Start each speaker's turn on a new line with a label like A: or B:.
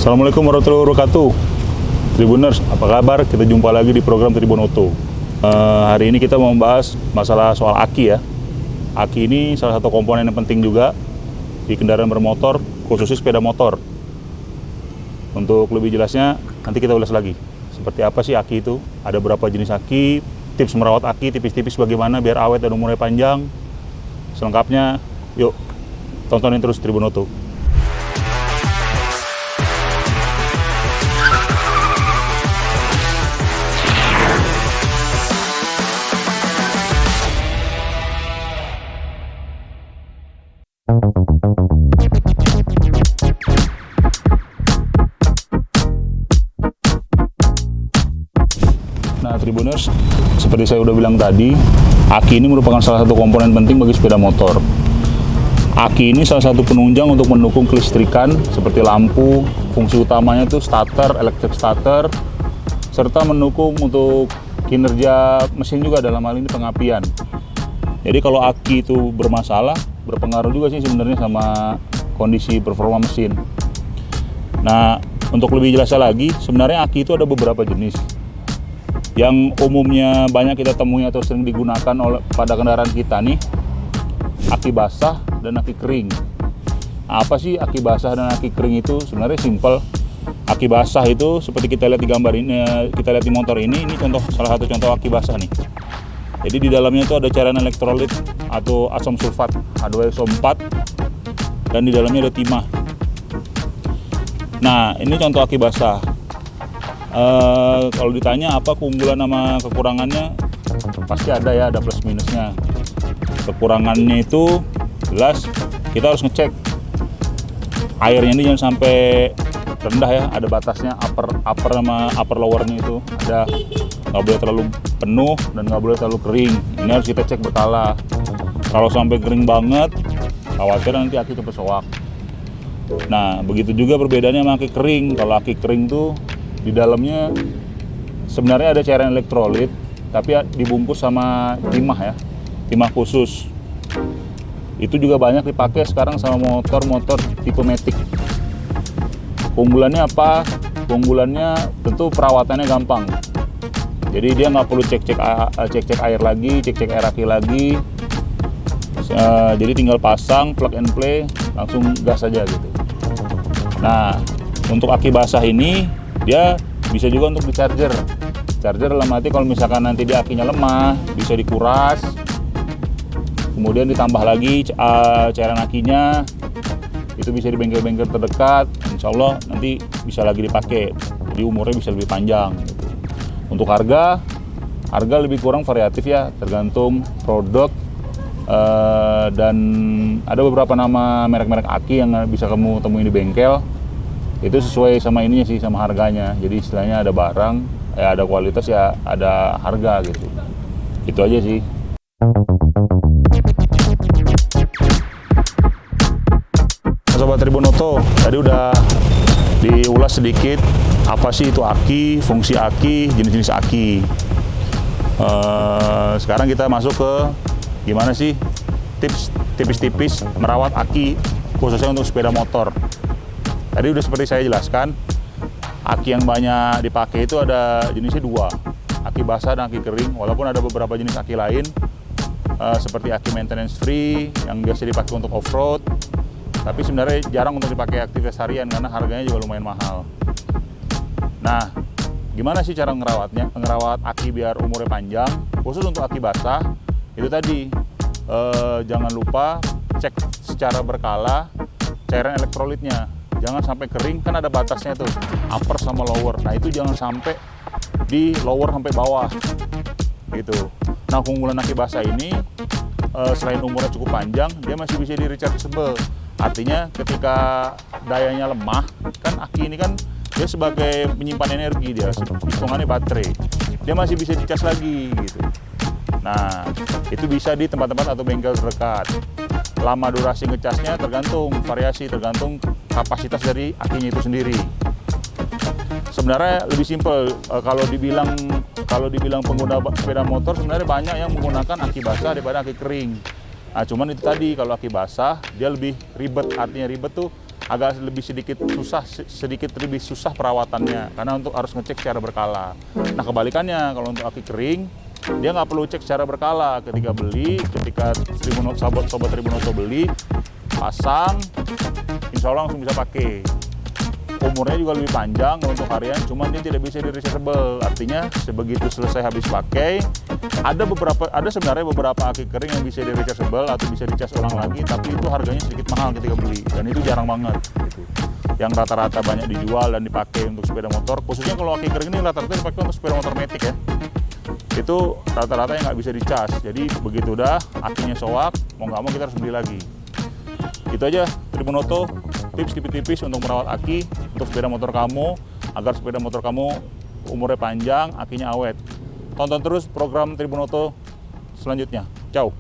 A: Assalamualaikum warahmatullahi wabarakatuh. Tribuners, apa kabar? Kita jumpa lagi di program Tribun Auto. Hari ini kita mau membahas masalah soal aki ya. Aki ini salah satu komponen yang penting juga di kendaraan bermotor, khususnya sepeda motor. Untuk lebih jelasnya, nanti kita ulas lagi. Seperti apa sih aki itu? Ada berapa jenis aki? Tips merawat aki tipis-tipis bagaimana biar awet dan umurnya panjang? Selengkapnya, yuk tontonin terus Tribun Auto. Nah, Tribuners, seperti saya udah bilang tadi, aki ini merupakan salah satu komponen penting bagi sepeda motor. Aki ini salah satu penunjang untuk mendukung kelistrikan seperti lampu, fungsi utamanya itu starter, electric starter, serta mendukung untuk kinerja mesin juga, dalam hal ini pengapian. Jadi kalau aki itu bermasalah, berpengaruh juga sih sebenarnya sama kondisi performa mesin. Nah, untuk lebih jelasnya lagi, sebenarnya aki itu ada beberapa jenis. Yang umumnya banyak kita temui atau sering digunakan pada kendaraan kita nih, aki basah dan aki kering. Apa sih aki basah dan aki kering itu? Sebenarnya simple. Aki basah itu seperti kita lihat di gambar ini, kita lihat di motor ini salah satu contoh aki basah nih. Jadi di dalamnya itu ada cairan elektrolit atau asam sulfat H2SO4, dan di dalamnya ada timah. Nah, ini contoh aki basah. Kalau ditanya apa keunggulan sama kekurangannya, pasti ada ya, ada plus minusnya. Kekurangannya itu jelas, kita harus ngecek airnya ini jangan sampai rendah ya, ada batasnya, upper sama upper lowernya itu ada, nggak boleh terlalu penuh dan nggak boleh terlalu kering. Ini harus kita cek berkala. Kalau sampai kering banget, khawatir nanti aki cepat soak. Nah, begitu juga perbedaannya sama aki kering. Kalau aki kering tuh di dalamnya sebenarnya ada cairan elektrolit, tapi dibungkus sama timah ya, timah khusus. Itu juga banyak dipakai sekarang sama motor-motor tipe Matic. Keunggulannya apa? Keunggulannya tentu perawatannya gampang. Jadi dia nggak perlu cek air lagi, cek air aki lagi. Jadi tinggal pasang, plug and play, langsung gas aja gitu. Nah, untuk aki basah ini dia bisa juga untuk di charger dalam arti kalau misalkan nanti dia akinya lemah, bisa dikuras, kemudian ditambah lagi cairan akinya, itu bisa di bengkel-bengkel terdekat, insya Allah nanti bisa lagi dipakai, jadi umurnya bisa lebih panjang gitu. Untuk harga lebih kurang variatif ya, tergantung produk, dan ada beberapa nama merek-merek aki yang bisa kamu temuin di bengkel. Itu sesuai sama ininya sih, sama harganya. Jadi istilahnya ada barang, ada kualitas ya, ada harga gitu. Itu aja sih. Sobat Tribun Auto, tadi udah diulas sedikit apa sih itu aki, fungsi aki, jenis-jenis aki. Sekarang kita masuk ke gimana sih tips tipis-tipis merawat aki, khususnya untuk sepeda motor. Tadi udah seperti saya jelaskan, aki yang banyak dipakai itu ada jenisnya dua, aki basah dan aki kering. Walaupun ada beberapa jenis aki lain, seperti aki maintenance free yang biasa dipakai untuk off-road, tapi sebenarnya jarang untuk dipakai aktivitas harian karena harganya juga lumayan mahal. Nah, gimana sih cara ngerawat aki biar umurnya panjang? Khusus untuk aki basah, itu tadi, jangan lupa cek secara berkala cairan elektrolitnya. Jangan sampai kering, kan ada batasnya tuh, upper sama lower. Nah, itu jangan sampai di lower sampai bawah gitu. Nah, keunggulan aki basah ini, selain umurnya cukup panjang, dia masih bisa di rechargeable. Artinya ketika dayanya lemah, kan aki ini kan dia sebagai menyimpan energi, dia hitungannya baterai, dia masih bisa dicas lagi gitu. Nah, itu bisa di tempat-tempat atau bengkel terdekat. Lama durasi ngecasnya tergantung tergantung kapasitas dari akinya itu sendiri. Sebenarnya lebih simpel, kalau dibilang pengguna sepeda motor, sebenarnya banyak yang menggunakan aki basah daripada aki kering. Nah, cuman itu tadi, kalau aki basah dia lebih ribet. Artinya ribet tuh agak sedikit lebih susah perawatannya karena untuk harus ngecek secara berkala. Nah kebalikannya kalau untuk aki kering dia nggak perlu cek secara berkala. Ketika sobat Tribunauto beli, pasang, insya Allah langsung bisa pakai. Umurnya juga lebih panjang untuk harian, cuman dia tidak bisa di-rechargeable. Artinya sebegitu selesai habis pakai, ada sebenarnya beberapa aki kering yang bisa di-rechargeable atau bisa dicas ulang lagi, tapi itu harganya sedikit mahal ketika beli dan itu jarang banget. Gitu. Yang rata-rata banyak dijual dan dipakai untuk sepeda motor, khususnya kalau aki kering ini rata-rata dipakai untuk sepeda motor matic ya. Itu rata-rata yang nggak bisa dicas. Jadi begitu udah akinya soak, mau nggak mau kita harus beli lagi. Itu aja Tribunauto, tips tipis-tipis untuk merawat aki untuk sepeda motor kamu agar sepeda motor kamu umurnya panjang, akinya awet. Tonton terus program Tribunauto selanjutnya. Ciao.